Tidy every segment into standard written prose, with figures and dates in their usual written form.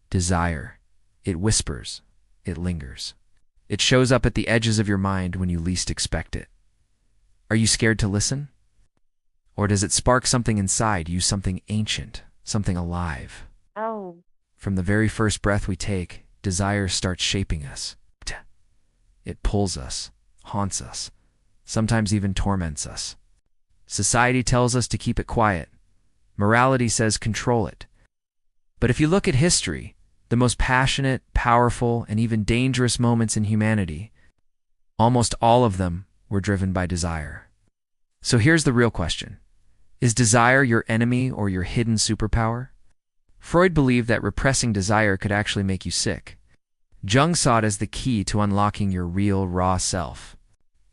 Desire. It whispers. It lingers. It shows up at the edges of your mind when you least expect it. Are you scared to listen? Or does it spark something inside you, something ancient, something alive? Oh. From the very first breath we take, desire starts shaping us. It pulls us, haunts us, sometimes even torments us. Society tells us to keep it quiet. Morality says control it. But if you look at history, the most passionate, powerful, and even dangerous moments in humanity, almost all of them were driven by desire. So here's the real question. Is desire your enemy or your hidden superpower? Freud believed that repressing desire could actually make you sick. Jung saw it as the key to unlocking your real, raw self.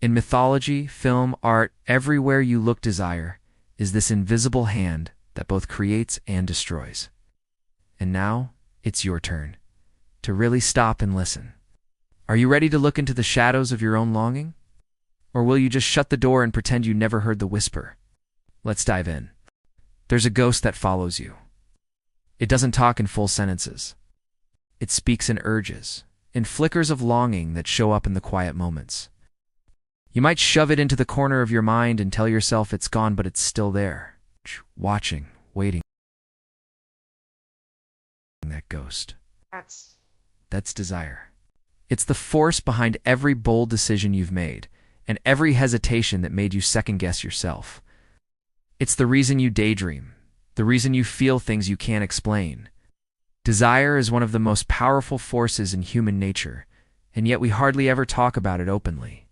In mythology, film, art, everywhere you look, desire is this invisible hand that both creates and destroys. And now, it's your turn to really stop and listen. Are you ready to look into the shadows of your own longing? Or will you just shut the door and pretend you never heard the whisper? Let's dive in. There's a ghost that follows you. It doesn't talk in full sentences. It speaks in urges, in flickers of longing that show up in the quiet moments. You might shove it into the corner of your mind and tell yourself it's gone, but it's still there, watching, waiting. That ghost. That's desire. It's the force behind every bold decision you've made, and every hesitation that made you second-guess yourself. It's the reason you daydream, the reason you feel things you can't explain. Desire is one of the most powerful forces in human nature, and yet we hardly ever talk about it openly.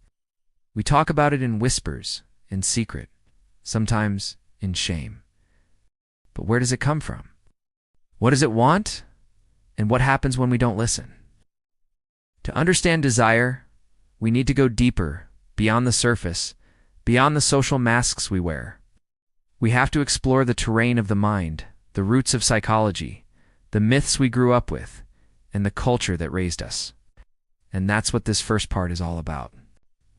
We talk about it in whispers, in secret, sometimes in shame. But where does it come from? What does it want? And what happens when we don't listen? To understand desire, we need to go deeper, beyond the surface, beyond the social masks we wear. We have to explore the terrain of the mind, the roots of psychology, the myths we grew up with, and the culture that raised us. And that's what this first part is all about.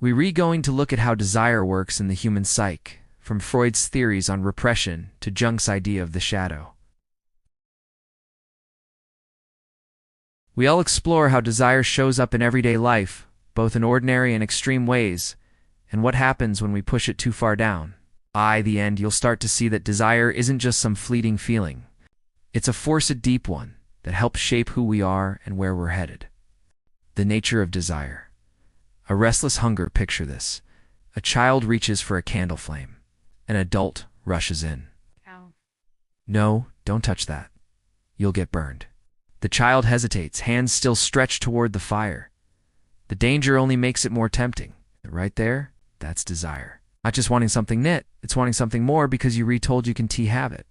We're going to look at how desire works in the human psyche, from Freud's theories on repression to Jung's idea of the shadow. We'll explore how desire shows up in everyday life, both in ordinary and extreme ways, and what happens when we push it too far down. By the end, you'll start to see that desire isn't just some fleeting feeling. It's a force, a deep one, that helps shape who we are and where we're headed. The nature of desire. A restless hunger, picture this. A child reaches for a candle flame. An adult rushes in. Ow. No, don't touch that. You'll get burned. The child hesitates, hands still stretched toward the fire. The danger only makes it more tempting. Right there, that's desire. Not just wanting something knit, it's wanting something more because you retold you can have it.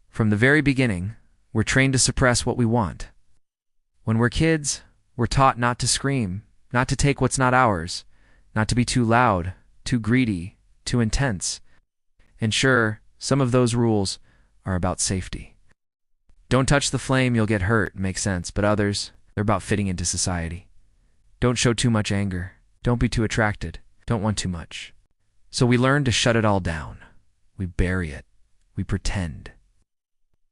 From the very beginning, we're trained to suppress what we want. When we're kids, we're taught not to scream, not to take what's not ours, not to be too loud, too greedy, too intense. And sure, some of those rules are about safety. Don't touch the flame, you'll get hurt, makes sense, but others, they're about fitting into society. Don't show too much anger. Don't be too attracted. Don't want too much. So we learn to shut it all down. We bury it. We pretend.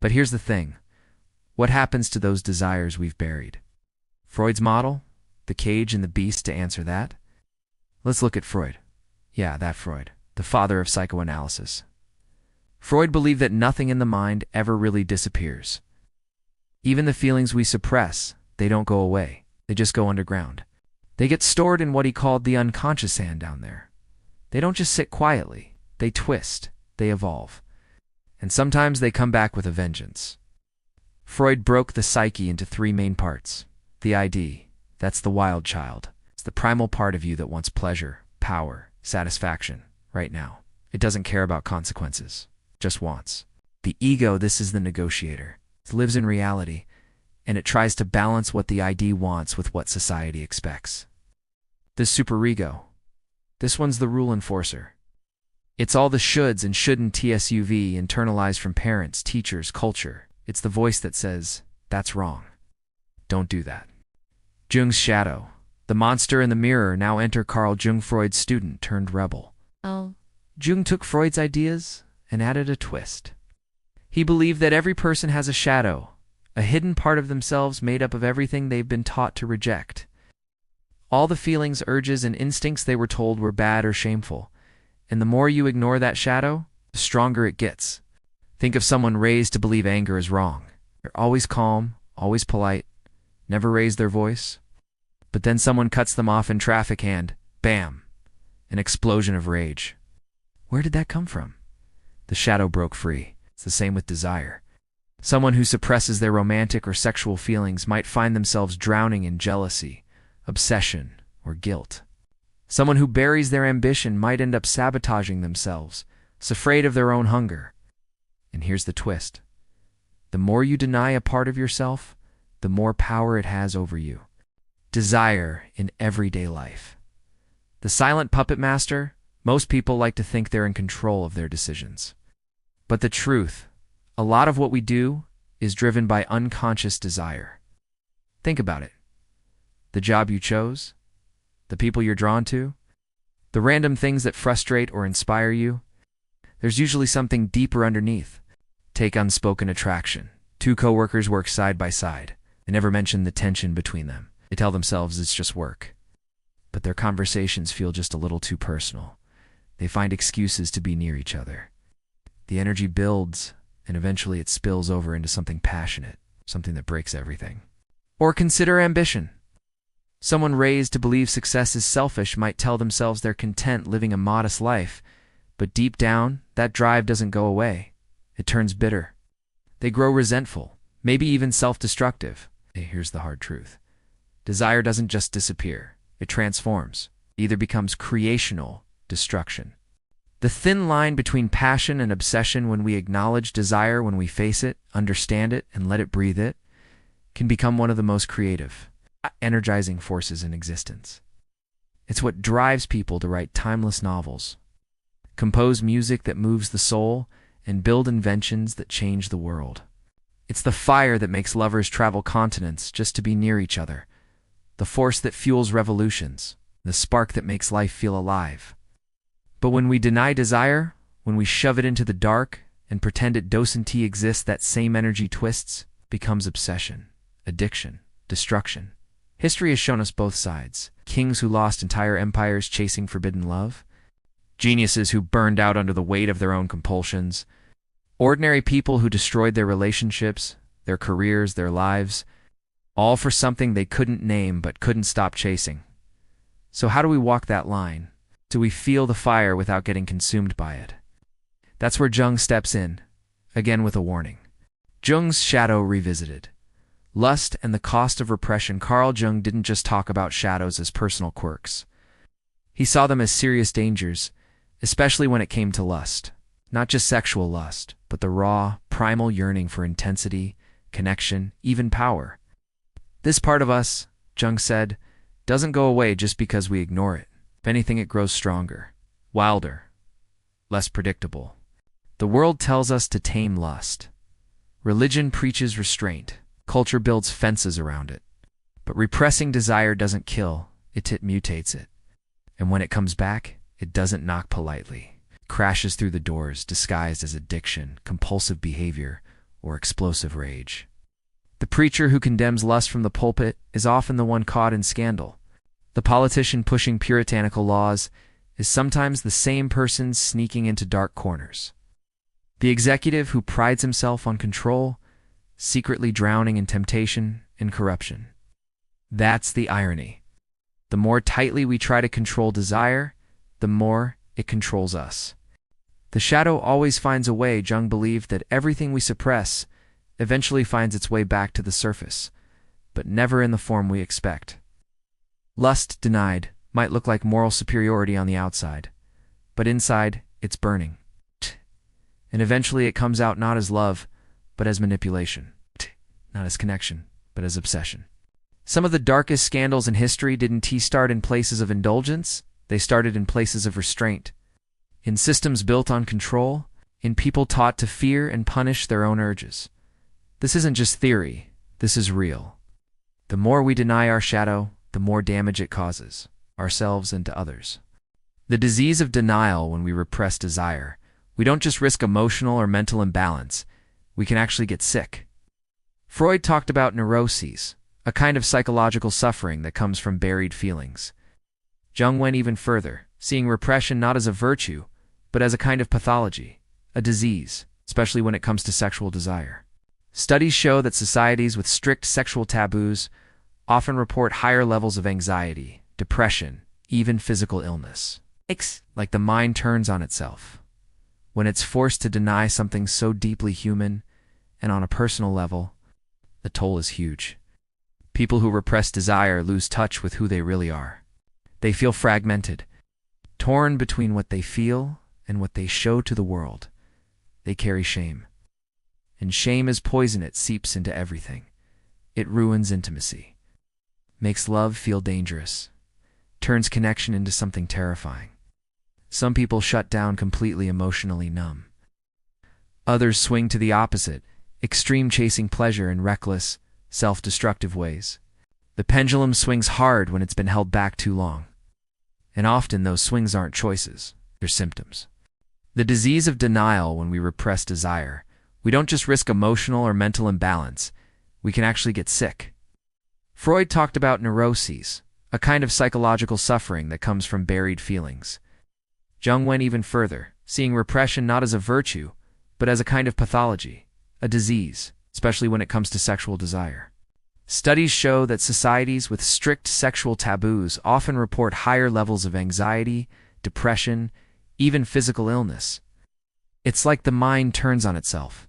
But here's the thing. What happens to those desires we've buried? Freud's model? The cage and the beast to answer that? Let's look at Freud. Yeah, that Freud, the father of psychoanalysis. Freud believed that nothing in the mind ever really disappears. Even the feelings we suppress, they don't go away. They just go underground. They get stored in what he called the unconscious sand down there. They don't just sit quietly. They twist. They evolve. And sometimes they come back with a vengeance. Freud broke the psyche into three main parts. The ID, that's the wild child. It's the primal part of you that wants pleasure, power, satisfaction, right now. It doesn't care about consequences, just wants. The ego, this is the negotiator. It lives in reality, and it tries to balance what the ID wants with what society expects. This superego, this one's the rule enforcer. It's all the shoulds and shouldn't TSUV internalized from parents, teachers, culture. It's the voice that says, that's wrong. Don't do that. Jung's shadow. The monster in the mirror. Now enter Carl Jung, Freud's student turned rebel. Oh. Jung took Freud's ideas and added a twist. He believed that every person has a shadow, a hidden part of themselves made up of everything they've been taught to reject. All the feelings, urges, and instincts they were told were bad or shameful. And the more you ignore that shadow, the stronger it gets. Think of someone raised to believe anger is wrong. They're always calm, always polite, never raise their voice. But then someone cuts them off in traffic and, bam, an explosion of rage. Where did that come from? The shadow broke free. It's the same with desire. Someone who suppresses their romantic or sexual feelings might find themselves drowning in jealousy, obsession, or guilt. Someone who buries their ambition might end up sabotaging themselves, afraid of their own hunger. And here's the twist. The more you deny a part of yourself, the more power it has over you. Desire in everyday life. The silent puppet master, most people like to think they're in control of their decisions. But the truth, a lot of what we do is driven by unconscious desire. Think about it. The job you chose, the people you're drawn to, the random things that frustrate or inspire you. There's usually something deeper underneath. Take unspoken attraction. Two coworkers work side by side. They never mention the tension between them. They tell themselves it's just work. But their conversations feel just a little too personal. They find excuses to be near each other. The energy builds, and eventually it spills over into something passionate, something that breaks everything. Or consider ambition. Someone raised to believe success is selfish might tell themselves they're content living a modest life, but deep down, that drive doesn't go away. It turns bitter. They grow resentful, maybe even self-destructive. Here's the hard truth. Desire doesn't just disappear. It transforms. It either becomes creational destruction. The thin line between passion and obsession, when we acknowledge desire, when we face it, understand it, and let it breathe it, can become one of the most creative, energizing forces in existence. It's what drives people to write timeless novels, compose music that moves the soul, and build inventions that change the world. It's the fire that makes lovers travel continents just to be near each other, the force that fuels revolutions, the spark that makes life feel alive. But when we deny desire, when we shove it into the dark and pretend it doesn't exist, that same energy twists, becomes obsession, addiction, destruction. History has shown us both sides. Kings who lost entire empires chasing forbidden love, geniuses who burned out under the weight of their own compulsions, ordinary people who destroyed their relationships, their careers, their lives, all for something they couldn't name but couldn't stop chasing. So how do we walk that line? Do we feel the fire without getting consumed by it? That's where Jung steps in, again with a warning. Jung's shadow revisited. Lust and the cost of repression. Carl Jung didn't just talk about shadows as personal quirks. He saw them as serious dangers, especially when it came to lust. Not just sexual lust, but the raw, primal yearning for intensity, connection, even power. This part of us, Jung said, doesn't go away just because we ignore it. If anything, it grows stronger, wilder, less predictable. The world tells us to tame lust. Religion preaches restraint. Culture builds fences around it. But repressing desire doesn't kill, it mutates it. And when it comes back, it doesn't knock politely. It crashes through the doors, disguised as addiction, compulsive behavior, or explosive rage. The preacher who condemns lust from the pulpit is often the one caught in scandal. The politician pushing puritanical laws is sometimes the same person sneaking into dark corners. The executive who prides himself on control, secretly drowning in temptation and corruption. That's the irony. The more tightly we try to control desire, the more it controls us. The shadow always finds a way. Jung believed that everything we suppress eventually finds its way back to the surface, but never in the form we expect. Lust denied might look like moral superiority on the outside, but inside, it's burning. And eventually it comes out not as love, but as manipulation. Not as connection, but as obsession. Some of the darkest scandals in history didn't start in places of indulgence, they started in places of restraint. In systems built on control, in people taught to fear and punish their own urges. This isn't just theory, this is real. The more we deny our shadow, the more damage it causes, ourselves and to others. The disease of denial. When we repress desire, we don't just risk emotional or mental imbalance, we can actually get sick. Freud talked about neuroses, a kind of psychological suffering that comes from buried feelings. Jung went even further, seeing repression not as a virtue, but as a kind of pathology, a disease, especially when it comes to sexual desire. Studies show that societies with strict sexual taboos often report higher levels of anxiety, depression, even physical illness. Like the mind turns on itself. When it's forced to deny something so deeply human, and on a personal level, the toll is huge. People who repress desire lose touch with who they really are. They feel fragmented, torn between what they feel and what they show to the world. They carry shame. And shame is poison. It seeps into everything. It ruins intimacy, makes love feel dangerous, turns connection into something terrifying. Some people shut down completely, emotionally numb. Others swing to the opposite, extreme, chasing pleasure in reckless, self-destructive ways. The pendulum swings hard when it's been held back too long. And often those swings aren't choices, they're symptoms. The disease of denial. When we repress desire, we don't just risk emotional or mental imbalance, we can actually get sick. Freud talked about neuroses, a kind of psychological suffering that comes from buried feelings. Jung went even further, seeing repression not as a virtue, but as a kind of pathology, a disease, especially when it comes to sexual desire. Studies show that societies with strict sexual taboos often report higher levels of anxiety, depression, even physical illness. It's like the mind turns on itself.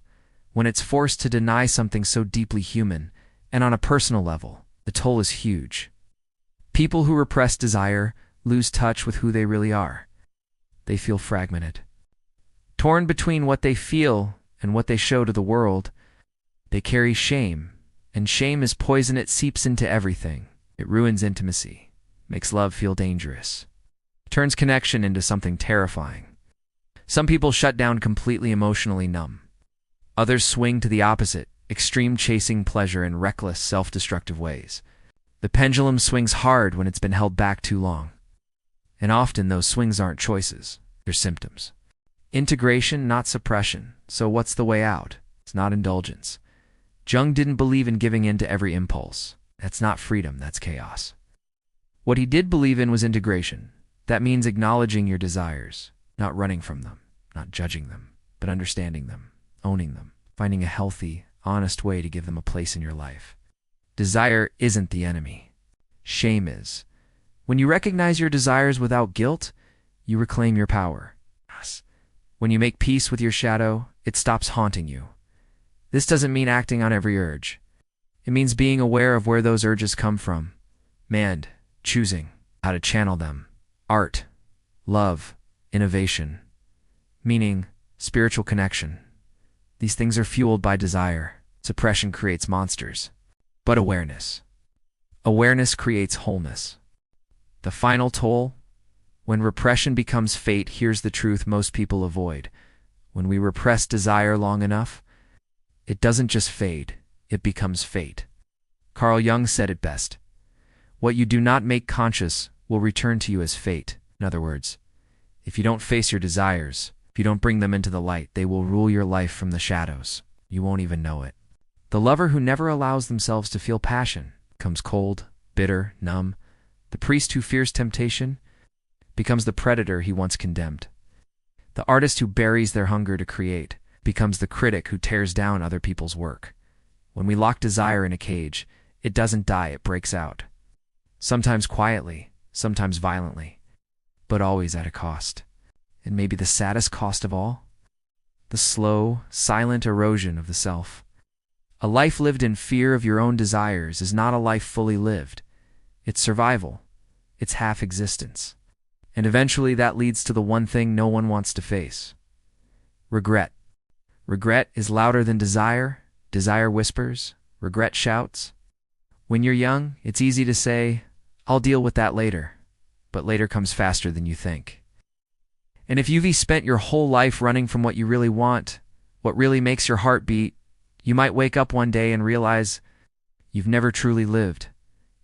When it's forced to deny something so deeply human, and on a personal level, the toll is huge. People who repress desire lose touch with who they really are. They feel fragmented, torn between what they feel and what they show to the world. They carry shame, and shame is poison. It seeps into everything. It ruins intimacy, makes love feel dangerous, turns connection into something terrifying. Some people shut down completely, emotionally numb. Others swing to the opposite, extreme, chasing pleasure in reckless, self-destructive ways. The pendulum swings hard when it's been held back too long. And often those swings aren't choices, they're symptoms. Integration, not suppression. So what's the way out? It's not indulgence. Jung didn't believe in giving in to every impulse. That's not freedom, that's chaos. What he did believe in was integration. That means acknowledging your desires, not running from them, not judging them, but understanding them, owning them, finding a healthy, honest way to give them a place in your life. Desire isn't the enemy. Shame is. When you recognize your desires without guilt, you reclaim your power. When you make peace with your shadow, it stops haunting you. This doesn't mean acting on every urge. It means being aware of where those urges come from, and choosing how to channel them. Art, love, innovation, meaning, spiritual connection. These things are fueled by desire. Suppression creates monsters. But awareness. Awareness creates wholeness. The final toll? When repression becomes fate, here's the truth most people avoid. When we repress desire long enough, it doesn't just fade, it becomes fate. Carl Jung said it best. What you do not make conscious will return to you as fate. In other words, if you don't face your desires, if you don't bring them into the light, they will rule your life from the shadows. You won't even know it. The lover who never allows themselves to feel passion becomes cold, bitter, numb. The priest who fears temptation becomes the predator he once condemned. The artist who buries their hunger to create becomes the critic who tears down other people's work. When we lock desire in a cage, it doesn't die, it breaks out. Sometimes quietly, sometimes violently, but always at a cost. And maybe the saddest cost of all? The slow, silent erosion of the self. A life lived in fear of your own desires is not a life fully lived. It's survival. It's half existence. And eventually that leads to the one thing no one wants to face. Regret. Regret is louder than desire. Desire whispers. Regret shouts. When you're young, it's easy to say, I'll deal with that later. But later comes faster than you think. And if you've spent your whole life running from what you really want, what really makes your heart beat, you might wake up one day and realize you've never truly lived.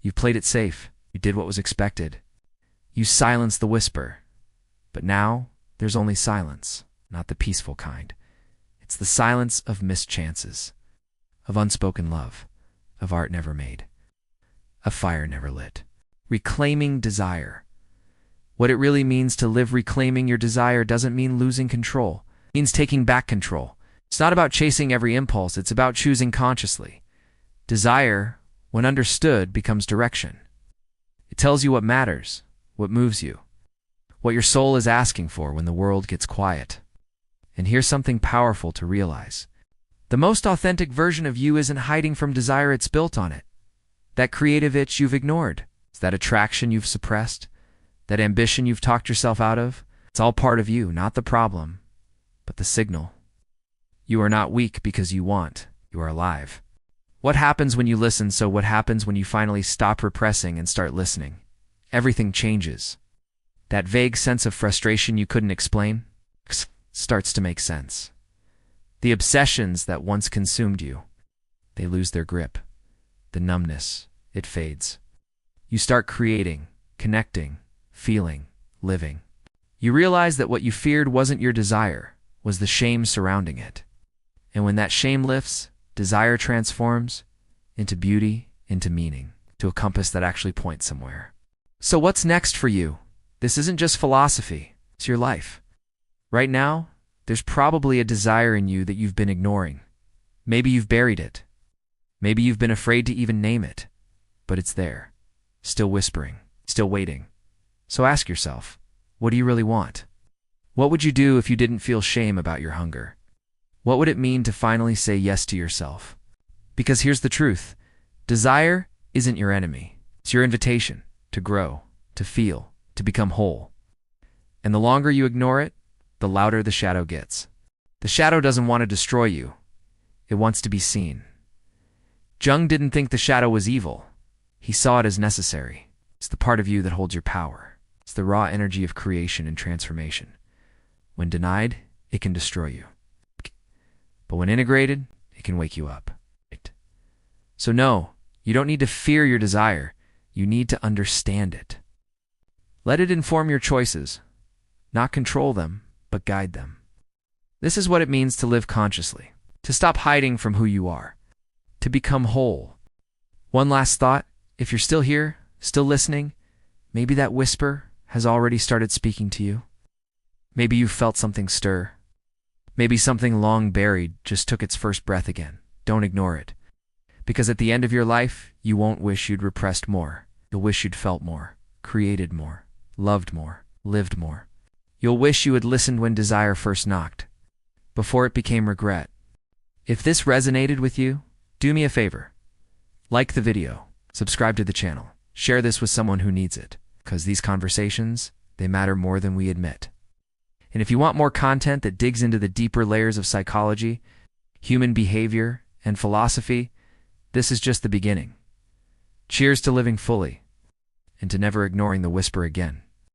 You've played it safe. You did what was expected. You silenced the whisper. But now, there's only silence, not the peaceful kind. It's the silence of missed chances, of unspoken love, of art never made, a fire never lit. Reclaiming desire. What it really means to live reclaiming your desire doesn't mean losing control. It means taking back control. It's not about chasing every impulse, it's about choosing consciously. Desire, when understood, becomes direction. It tells you what matters, what moves you, what your soul is asking for when the world gets quiet. And here's something powerful to realize. The most authentic version of you isn't hiding from desire, it's built on it. That creative itch you've ignored, that attraction you've suppressed, that ambition you've talked yourself out of, it's all part of you, not the problem, but the signal. You are not weak because you want, you are alive. What happens when you listen? So what happens when you finally stop repressing and start listening? Everything changes. That vague sense of frustration you couldn't explain starts to make sense. The obsessions that once consumed you, they lose their grip. The numbness, it fades. You start creating, connecting, feeling, living. You realize that what you feared wasn't your desire, was the shame surrounding it. And when that shame lifts, desire transforms into beauty, into meaning, to a compass that actually points somewhere. So what's next for you? This isn't just philosophy, it's your life. Right now, there's probably a desire in you that you've been ignoring. Maybe you've buried it. Maybe you've been afraid to even name it. But it's there, still whispering, still waiting. So ask yourself, what do you really want? What would you do if you didn't feel shame about your hunger? What would it mean to finally say yes to yourself? Because here's the truth. Desire isn't your enemy. It's your invitation to grow, to feel, to become whole. And the longer you ignore it, the louder the shadow gets. The shadow doesn't want to destroy you. It wants to be seen. Jung didn't think the shadow was evil. He saw it as necessary. It's the part of you that holds your power. It's the raw energy of creation and transformation. When denied, it can destroy you. But when integrated, it can wake you up. So no, you don't need to fear your desire. You need to understand it. Let it inform your choices. Not control them, but guide them. This is what it means to live consciously. To stop hiding from who you are. To become whole. One last thought. If you're still here, still listening, maybe that whisper has already started speaking to you. Maybe you've felt something stir. Maybe something long buried just took its first breath again. Don't ignore it. Because at the end of your life, you won't wish you'd repressed more. You'll wish you'd felt more, created more, loved more, lived more. You'll wish you had listened when desire first knocked, before it became regret. If this resonated with you, do me a favor. Like the video, subscribe to the channel, share this with someone who needs it, because these conversations, they matter more than we admit. And if you want more content that digs into the deeper layers of psychology, human behavior, and philosophy, this is just the beginning. Cheers to living fully, and to never ignoring the whisper again.